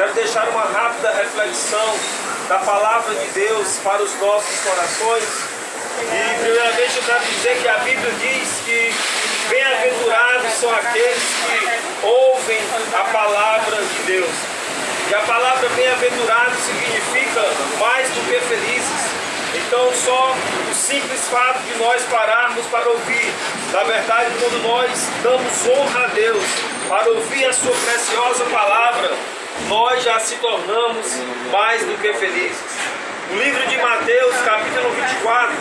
quero deixar uma rápida reflexão da palavra de Deus para os nossos corações. E primeiramente eu quero dizer que a Bíblia diz que bem-aventurados são aqueles que ouvem a palavra de Deus. E a palavra bem-aventurado significa mais do que felizes. Então só o simples fato de nós pararmos para ouvir, na verdade quando nós damos honra a Deus para ouvir a sua preciosa palavra, nós já se tornamos mais do que felizes. No livro de Mateus, capítulo 24,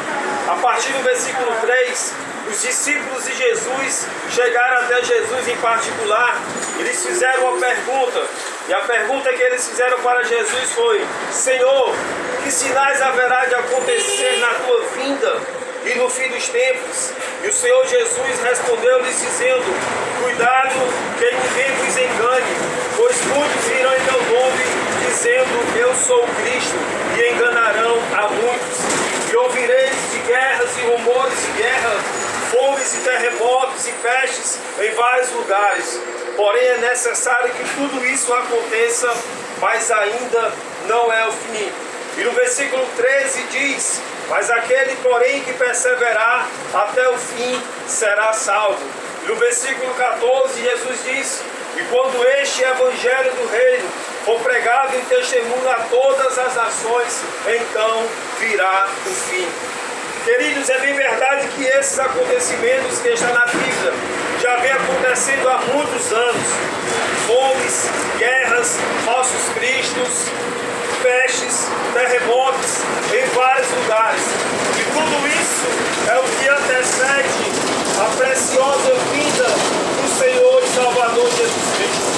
a partir do versículo 3, os discípulos de Jesus chegaram até Jesus em particular. Eles fizeram uma pergunta, e a pergunta que eles fizeram para Jesus foi: Senhor, que sinais haverá de acontecer na tua vinda e no fim dos tempos? E o Senhor Jesus respondeu-lhes dizendo: cuidado que ninguém vos engane, pois muitos virão em meu nome dizendo: eu sou o Cristo, e enganarão a muitos. E ouvireis de guerras e rumores de guerra, fomes e terremotos e pestes em vários lugares. Porém é necessário que tudo isso aconteça, mas ainda não é o fim. E no versículo 13 diz: mas aquele, porém, que perseverar até o fim será salvo. E no versículo 14 Jesus diz: e quando este evangelho do reino for pregado em testemunho a todas as nações, então virá o fim. Queridos, é bem verdade que esses acontecimentos que estão na Bíblia já vem acontecendo há muitos anos. Fomes, guerras, falsos cristos, pestes, terremotos em vários lugares. E tudo isso é o que antecede a preciosa vinda do Senhor e Salvador Jesus Cristo.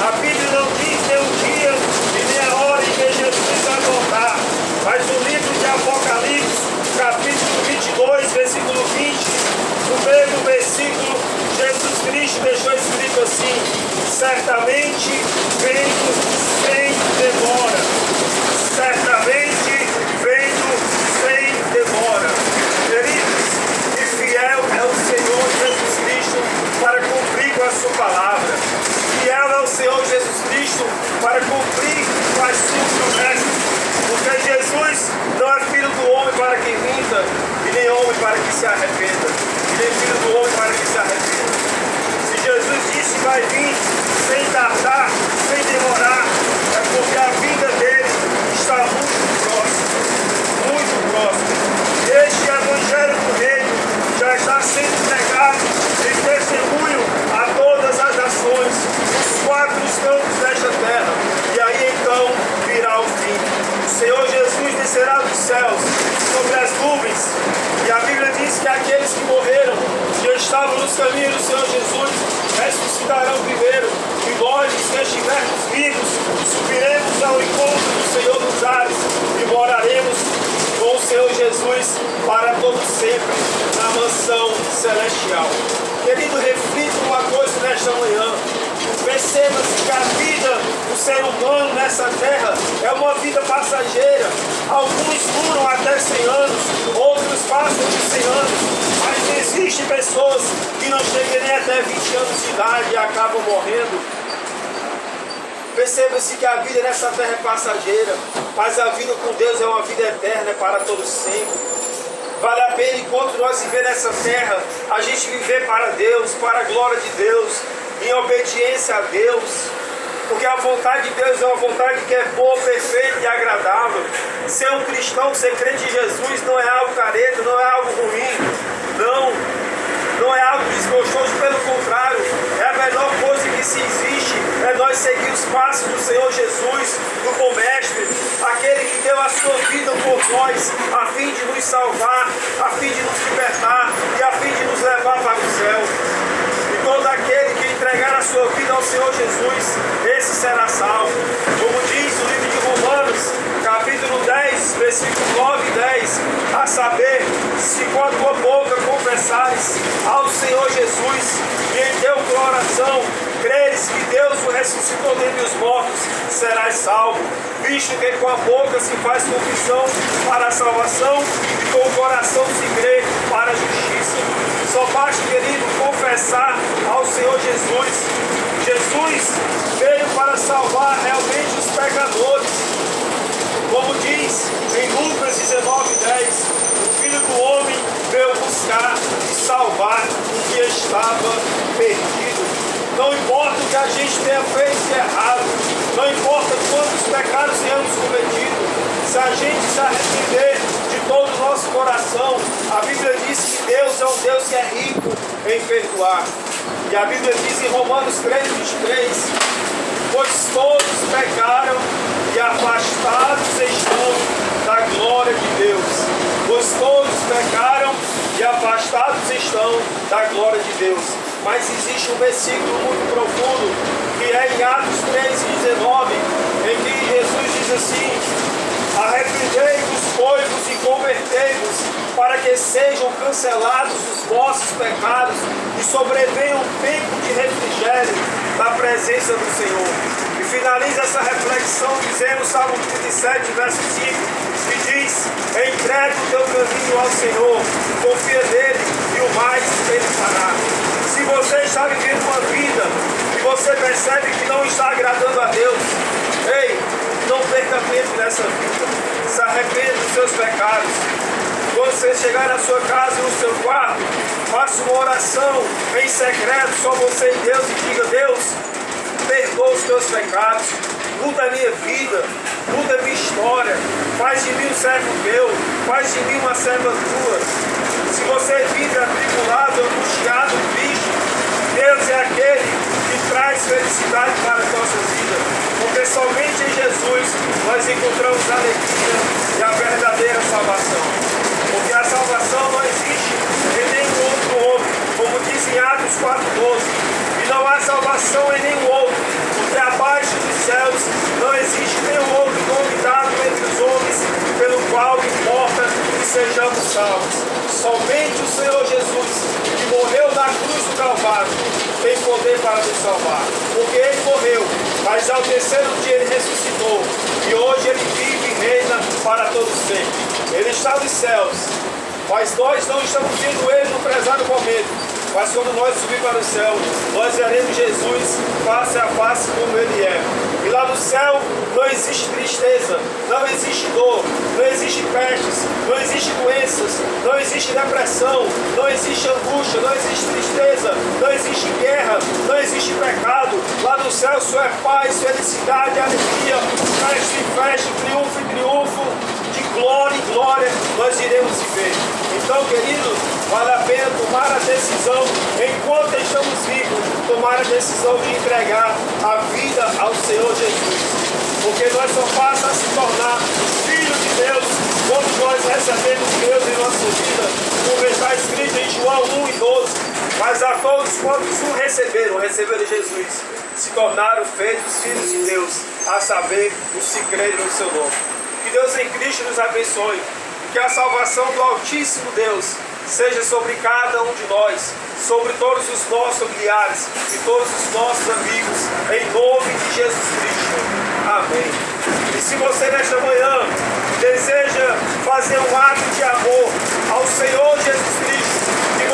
A Bíblia não diz nem o dia e nem a hora em que Jesus vai voltar, mas no livro de Apocalipse, capítulo 22, versículo 20, no mesmo versículo, Jesus Cristo deixou escrito assim: certamente venho sem demora. Certamente venho sem demora. Queridos, e fiel é o Senhor Jesus Cristo para cumprir com a sua palavra. Fiel é o Senhor Jesus Cristo para cumprir com as suas promessas. Porque Jesus não é filho do homem para que minta, e nem homem para que se arrependa, e nem filho do homem para que se arrependa. Se Jesus disse que vai vir sem tardar, sem demorar, é porque a vinda dele está muito próximo, muito próximo. Este evangelho do reino já está sendo pregado em testemunho a todas as nações, os quatro cantos desta terra, e aí então virá o fim. O Senhor Jesus descerá dos céus sobre as nuvens, e a Bíblia diz que aqueles que morreram já estavam nos caminhos do Senhor Jesus ressuscitarão primeiro, e nós, que estivermos vivos, subiremos ao encontro do Senhor dos ares e moraremos com o Senhor Jesus para todo sempre na mansão celestial. Querido, reflita uma coisa nesta manhã. Perceba-se que a vida do ser humano nessa terra é uma vida passageira. Alguns duram até 100 anos, outros passam de 100 anos, mas existem pessoas que não chegam nem até 20 anos de idade e acabam morrendo. Perceba-se que a vida nessa terra é passageira, mas a vida com Deus é uma vida eterna, é para todos sempre. Vale a pena, enquanto nós vivemos nessa terra, a gente viver para Deus, para a glória de Deus, em obediência a Deus, porque a vontade de Deus é uma vontade que é boa, perfeita e agradável. Ser um cristão, ser crente em Jesus não é algo careta, não é algo ruim, não é algo desgostoso, pelo contrário, é a melhor coisa que se existe, é nós seguir os passos do Senhor Jesus, do bom mestre, aquele que deu a sua vida por nós, a fim de nos salvar, a fim de nos libertar e a fim de nos levar para o céu. E todo aquele que entregar a sua vida ao Senhor Jesus, esse será salvo. Como diz o livro de Romanos, capítulo 10, versículo 9 e 10, a saber, se com a tua boca confessares ao Senhor Jesus e em teu coração creres que Deus o ressuscitou dentre os mortos, serás salvo, visto que com a boca se faz confissão para a salvação e com o coração se crê para a justiça. Só basta, querido, confessar ao Senhor Jesus. Jesus veio para salvar realmente os em Lucas 19:10, o Filho do Homem veio buscar e salvar o que estava perdido. Não importa o que a gente tenha feito de errado, não importa quantos pecados tenhamos cometido, se a gente se arrepender de todo o nosso coração, a Bíblia diz que Deus é um Deus que é rico em perdoar. E a Bíblia diz em Romanos 3:23, pois todos pecaram e afastados estão da glória de Deus. Pois todos pecaram e afastados estão da glória de Deus. Mas existe um versículo muito profundo, que é em Atos 3:19, em que Jesus diz assim: arrependei-vos, pois, e convertei-vos, para que sejam cancelados os vossos pecados e sobrevenha um tempo de refrigério na presença do Senhor. E finaliza essa reflexão dizendo, Salmo 37, verso 5, que diz: entrega o teu caminho ao Senhor, confia nele e o mais ele fará. Se você está vivendo uma vida e você percebe que não está agradando a Deus, ei, não perca tempo nessa vida. Se arrependa dos seus pecados. Quando você chegar na sua casa, no seu quarto, faça uma oração em secreto, só você e Deus, e diga: Deus, perdoa os teus pecados, muda a minha vida, muda a minha história, faz de mim um servo teu, faz de mim uma serva tua. Se você vive atribulado, angustiado, triste, Deus é aquele que traz felicidade para as nossas vidas, porque somente em Jesus nós encontramos a alegria e a verdadeira salvação. Porque a salvação não existe em nenhum outro homem, como diz em Atos 4:12, e não há salvação em nenhum outro, porque abaixo dos céus não existe nenhum outro nome dado entre os homens, pelo qual importa que sejamos salvos. Somente o Senhor Jesus, que morreu na cruz do Calvário, tem poder para nos salvar, porque Ele morreu, mas ao terceiro dia Ele ressuscitou, e hoje Ele vive e reina para todos sempre. Ele está nos céus, mas nós não estamos vendo Ele no prezado momento. Mas quando nós subir para o céu, nós veremos Jesus face a face como Ele é. E lá no céu não existe tristeza, não existe dor, não existe pestes, não existe doenças, não existe depressão, não existe angústia, não existe tristeza, não existe guerra, não existe pecado. Lá no céu só é paz, felicidade, alegria, festa em festa, triunfo em triunfo, de glória em glória nós iremos viver. Então, querido, vale a pena tomar a decisão, enquanto estamos vivos, tomar a decisão de entregar a vida ao Senhor Jesus. Porque nós só passa a se tornar filhos de Deus quando nós recebemos Deus em nossa vida, como está escrito em João 1:12. Mas a todos quantos o receberam Jesus, se tornaram feitos filhos de Deus, a saber, os que crerem no seu nome. Que Deus em Cristo nos abençoe. Que a salvação do Altíssimo Deus seja sobre cada um de nós, sobre todos os nossos familiares e todos os nossos amigos, em nome de Jesus Cristo. Amém. E se você nesta manhã deseja fazer um ato de amor ao Senhor Jesus Cristo, de